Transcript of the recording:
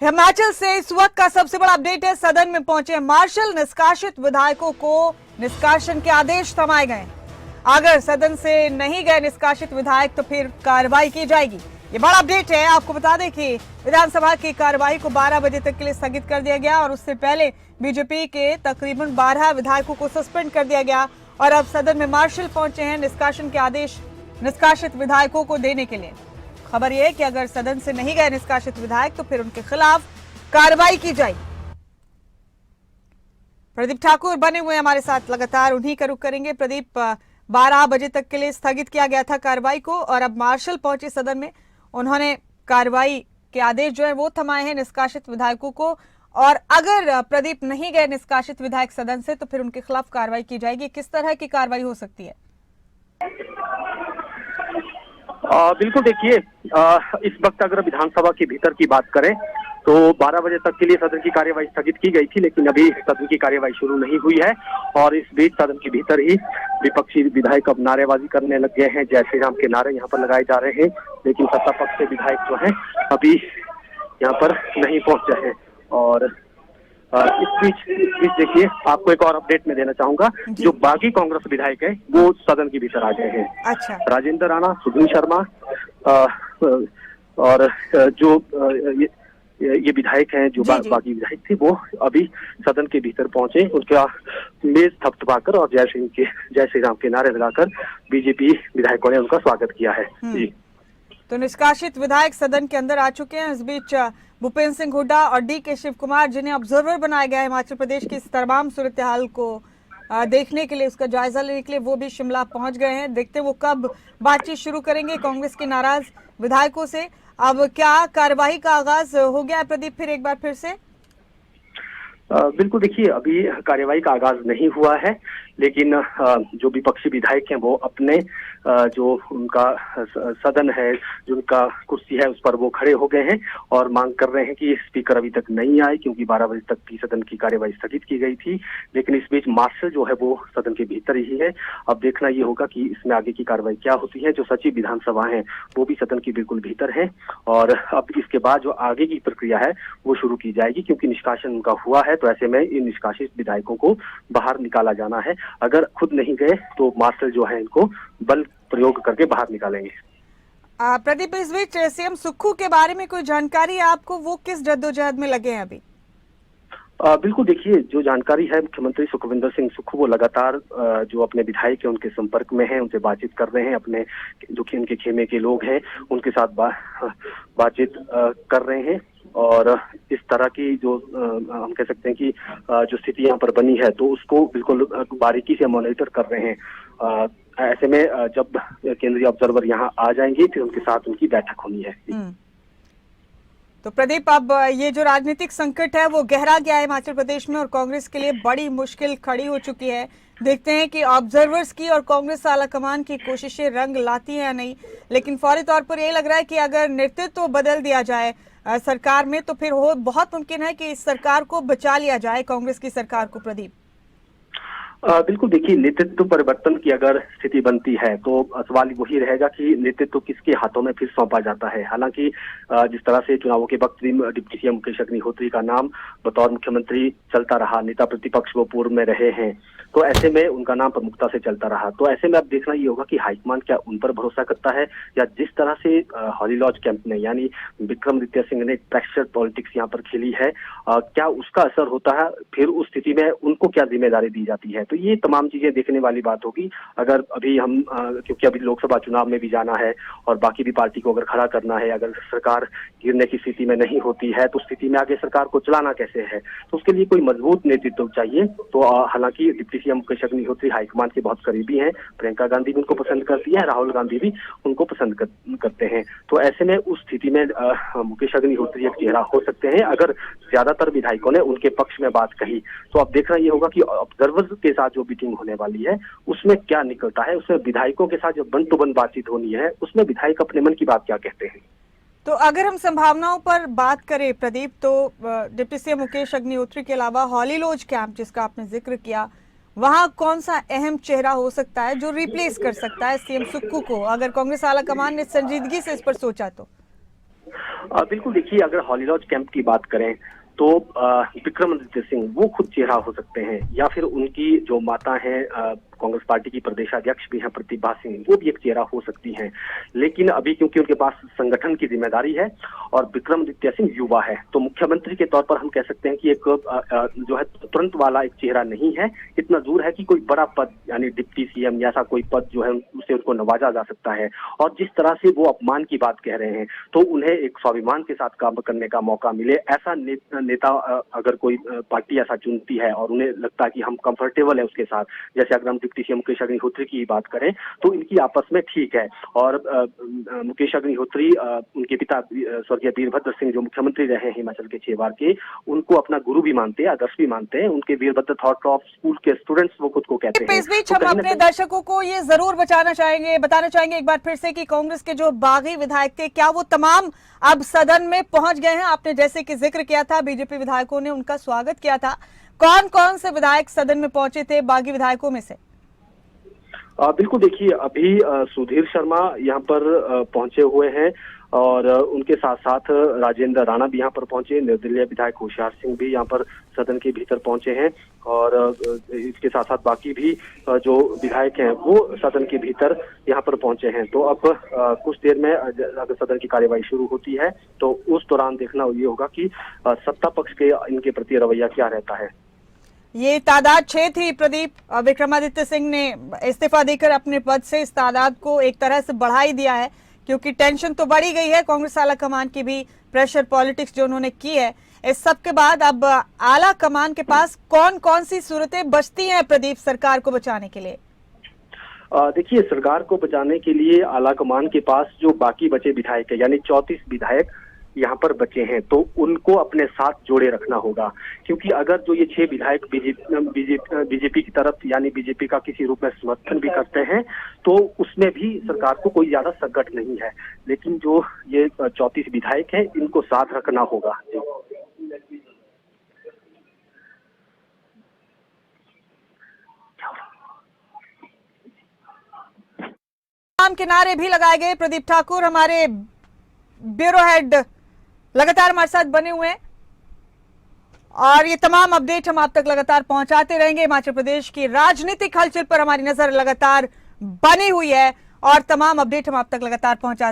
हिमाचल से इस वक्त का सबसे बड़ा अपडेट है। सदन में पहुंचे मार्शल, निष्कासित विधायकों को निष्कासन के आदेश थमाए गए। अगर सदन से नहीं गए निष्कासित विधायक तो फिर कार्रवाई की जाएगी। ये बड़ा अपडेट है। आपको बता दें कि विधानसभा की कार्रवाई को 12 बजे तक के लिए स्थगित कर दिया गया और उससे पहले बीजेपी के तकरीबन 12 विधायकों को सस्पेंड कर दिया गया और अब सदन में मार्शल पहुंचे हैं निष्कासन के आदेश निष्कासित विधायकों को देने के लिए। खबर यह है कि अगर सदन से नहीं गए निष्कासित विधायक तो फिर उनके खिलाफ कार्रवाई की जाएगी। प्रदीप ठाकुर बने हुए हमारे साथ, लगातार उन्हीं का रुख करेंगे। प्रदीप, 12 बजे तक के लिए स्थगित किया गया था कार्रवाई को और अब मार्शल पहुंचे सदन में। उन्होंने कार्रवाई के आदेश जो है वो थमाए हैं निष्कासित विधायकों को और अगर प्रदीप नहीं गए निष्कासित विधायक सदन से तो फिर उनके खिलाफ कार्रवाई की जाएगी। किस तरह की कार्रवाई हो सकती है? बिल्कुल, देखिए, इस वक्त अगर विधानसभा के भीतर की बात करें तो 12 बजे तक के लिए सदन की कार्यवाही स्थगित की गई थी, लेकिन अभी सदन की कार्यवाही शुरू नहीं हुई है और इस बीच सदन के भीतर ही विपक्षी विधायक अब नारेबाजी करने लग गए हैं। जय श्री राम के नारे यहाँ पर लगाए जा रहे हैं, लेकिन सत्ता पक्ष के विधायक जो हैं अभी यहाँ पर नहीं पहुंचे हैं। और इस बीच देखिए, आपको एक और अपडेट में देना चाहूंगा। जो बागी कांग्रेस विधायक है वो सदन के भीतर आ गए हैं। अच्छा। राजेंद्र राणा, सुधीर शर्मा और जो ये विधायक हैं जो बागी विधायक थे वो अभी सदन के भीतर पहुंचे। उनका मेज थपथपाकर और जय श्री राम के नारे लगाकर बीजेपी विधायकों ने उनका स्वागत किया है। जी, तो निष्कासित विधायक सदन के अंदर आ चुके हैं। इस बीच भूपेंद्र सिंह हुड्डा और डी.के. शिव कुमार, जिन्हें ऑब्जर्वर बनाया गया है हिमाचल प्रदेश की इस तमाम सूरत हाल को देखने के लिए, उसका जायजा लेने के लिए, वो भी शिमला पहुंच गए हैं। देखते हैं वो कब बातचीत शुरू करेंगे कांग्रेस के नाराज विधायकों से। अब क्या कार्यवाही का आगाज हो गया है प्रदीप फिर एक बार फिर से? बिल्कुल, देखिए, अभी कार्यवाही का आगाज नहीं हुआ है, लेकिन जो विपक्षी विधायक हैं वो अपने जो उनका सदन है, जो उनका कुर्सी है, उस पर वो खड़े हो गए हैं और मांग कर रहे हैं कि स्पीकर अभी तक नहीं आए, क्योंकि 12 बजे तक की सदन की कार्यवाही स्थगित की गई थी। लेकिन इस बीच मार्शल जो है वो सदन के भीतर ही है। अब देखना ये होगा कि इसमें आगे की कार्रवाई क्या होती है। जो सचिव विधानसभा है वो भी सदन के बिल्कुल भीतर है और अब इसके बाद जो आगे की प्रक्रिया है वो शुरू की जाएगी, क्योंकि निष्कासन उनका हुआ है। तो ऐसे में इन निष्कासित विधायकों को बाहर निकाला जाना है। अगर खुद नहीं गए तो मार्शल जो है इनको बल प्रयोग करके बाहर निकालेंगे। प्रदीप, इस बीच सीएम सुक्खू के बारे में कोई जानकारी है आपको? वो किस जद्दोजहद में लगे हैं अभी? बिल्कुल, देखिए, जो जानकारी है, मुख्यमंत्री सुखविंदर सिंह सुक्खू वो लगातार जो अपने विधायक है उनके संपर्क में हैं, उनसे बातचीत कर रहे हैं। अपने जो कि उनके खेमे के लोग हैं उनके साथ बातचीत कर रहे हैं और इस तरह की जो हम कह सकते हैं कि जो स्थिति यहाँ पर बनी है तो उसको बिल्कुल बारीकी से मॉनिटर कर रहे हैं। ऐसे में जब केंद्रीय ऑब्जर्वर यहाँ आ जाएंगे फिर उनके साथ उनकी बैठक होनी है। तो प्रदीप, अब ये जो राजनीतिक संकट है वो गहरा गया है हिमाचल प्रदेश में और कांग्रेस के लिए बड़ी मुश्किल खड़ी हो चुकी है। देखते हैं कि ऑब्जर्वर्स की और कांग्रेस आलाकमान की कोशिशें रंग लाती हैं या नहीं। लेकिन फौरी तौर पर ये लग रहा है कि अगर नेतृत्व बदल दिया जाए सरकार में तो फिर बहुत मुमकिन है कि इस सरकार को बचा लिया जाए, कांग्रेस की सरकार को। प्रदीप, बिल्कुल, देखिए, नेतृत्व परिवर्तन की अगर स्थिति बनती है तो सवाल वही रहेगा कि नेतृत्व किसके हाथों में फिर सौंपा जाता है। हालांकि जिस तरह से चुनावों के वक्त भी डिप्टी सीएम मुकेश अग्निहोत्री का नाम बतौर मुख्यमंत्री चलता रहा, नेता प्रतिपक्ष वो पूर्व में रहे हैं, तो ऐसे में उनका नाम प्रमुखता से चलता रहा। तो ऐसे में अब देखना ये होगा कि हाईकमान क्या उन पर भरोसा करता है या जिस तरह से हॉली लॉज कैंप ने यानी विक्रमादित्य सिंह ने टेक्सचर पॉलिटिक्स यहाँ पर खेली है, क्या उसका असर होता है, फिर उस स्थिति में उनको क्या जिम्मेदारी दी जाती है। तो ये तमाम चीजें देखने वाली बात होगी। अगर अभी हम क्योंकि अभी लोकसभा चुनाव में भी जाना है और बाकी भी पार्टी को अगर खड़ा करना है, अगर सरकार गिरने की स्थिति में नहीं होती है तो स्थिति में आगे सरकार को चलाना कैसे है, तो उसके लिए कोई मजबूत नेतृत्व चाहिए। तो हालांकि deputy CM Mukesh Agnihotri high command के बहुत करीबी हैं, प्रियंका गांधी भी उनको पसंद करती है, राहुल गांधी भी उनको पसंद करते हैं। तो ऐसे में उस स्थिति में मुकेश अग्निहोत्री एक चेहरा हो सकते हैं। अगर ज्यादातर विधायकों ने उनके पक्ष में बात कही तो अब देखना ये होगा कि ऑब्जर्वर्स के साथ जो मीटिंग होने वाली है उसमें क्या निकलता है। उसमें विधायकों के साथ जो वन टू वन बातचीत होनी है उसमें विधायक अपने मन की बात क्या कहते हैं। तो अगर हम संभावनाओं पर बात करें प्रदीप, तो डिप्टी सीएम मुकेश अग्निहोत्री के अलावा हॉली लॉज कैंप जिसका आपने जिक्र किया, वहां कौन सा अहम चेहरा हो सकता है जो रिप्लेस कर सकता है सीएम सुक्खू को, अगर कांग्रेस आलाकमान ने संजीदगी से इस पर सोचा तो? बिल्कुल देखिए, अगर हॉलीलॉज कैंप की बात करें तो विक्रमादित्य सिंह वो खुद चेहरा हो सकते हैं, या फिर उनकी जो माता है कांग्रेस पार्टी की प्रदेशाध्यक्ष भी हैं प्रतिभा सिंह, वो भी एक चेहरा हो सकती हैं। लेकिन अभी क्योंकि उनके पास संगठन की जिम्मेदारी है और विक्रमादित्य सिंह युवा है, तो मुख्यमंत्री के तौर पर हम कह सकते हैं कि एक जो है तुरंत वाला एक चेहरा नहीं है। इतना दूर है कि कोई बड़ा पद यानी डिप्टी सीएम या ऐसा कोई पद जो है उससे उनको नवाजा जा सकता है। और जिस तरह से वो अपमान की बात कह रहे हैं, तो उन्हें एक स्वाभिमान के साथ काम करने का मौका मिले, ऐसा नेता अगर कोई पार्टी ऐसा चुनती है और उन्हें लगता है कि हम कंफर्टेबल है उसके साथ, जैसे अगर हम डिप्टी सीएम मुकेश अग्निहोत्री की बात करें तो इनकी आपस में ठीक है। और मुकेश अग्निहोत्री उनके पिता स्वर्गीय वीरभद्र सिंह जो मुख्यमंत्री रहे हैं हिमाचल के 6 बार के, उनको अपना गुरु भी मानते हैं, आदर्श भी मानते हैं। उनके वीरभद्र थॉट ऑफ स्कूल के स्टूडेंट्स वो खुद को कहते हैं। इस बीच हम अपने दर्शकों को ये जरूर बताना चाहेंगे एक बार फिर से कि कांग्रेस के जो बागी विधायक थे, क्या वो तमाम अब सदन में पहुंच गए हैं? आपने जैसे कि जिक्र किया था, बीजेपी विधायकों ने उनका स्वागत किया था। कौन कौन से विधायक सदन में पहुंचे थे बागी विधायकों में से? बिल्कुल देखिए, अभी सुधीर शर्मा यहाँ पर पहुंचे हुए हैं और उनके साथ साथ राजेंद्र राणा भी यहाँ पर पहुंचे, निर्दलीय विधायक होशियार सिंह भी यहाँ पर सदन के भीतर पहुंचे हैं और इसके साथ साथ बाकी भी जो विधायक हैं वो सदन के भीतर यहाँ पर पहुंचे हैं। तो अब कुछ देर में अगर सदन की कार्यवाही शुरू होती है तो उस दौरान देखना ये होगा कि सत्ता पक्ष के इनके प्रति रवैया क्या रहता है। ये तादाद 6 थी प्रदीप। विक्रमादित्य सिंह ने इस्तीफा देकर अपने पद से इस तादाद को एक तरह से बढ़ा ही दिया है, क्योंकि टेंशन तो बढ़ी गई है। कांग्रेस आला कमान की भी प्रेशर पॉलिटिक्स जो उन्होंने की है, इस सब के बाद अब आला कमान के पास कौन कौन सी सूरतें बचती हैं प्रदीप सरकार को बचाने के लिए? देखिए, सरकार को बचाने के लिए आला कमान के पास जो बाकी बचे विधायक है, यानी 34 विधायक यहाँ पर बचे हैं, तो उनको अपने साथ जोड़े रखना होगा। क्योंकि अगर जो ये 6 विधायक बीजेपी की तरफ यानी बीजेपी का किसी रूप में समर्थन भी करते हैं, तो उसमें भी सरकार को कोई ज्यादा संकट नहीं है। लेकिन जो ये 34 विधायक हैं, इनको साथ रखना होगा। के नारे भी लगाए गए। प्रदीप ठाकुर हमारे ब्यूरो हेड लगातार हमारे साथ बने हुए हैं और ये तमाम अपडेट हम आप तक लगातार पहुंचाते रहेंगे। हिमाचल प्रदेश की राजनीतिक हलचल पर हमारी नजर लगातार बनी हुई है और तमाम अपडेट हम आप तक लगातार पहुंचाते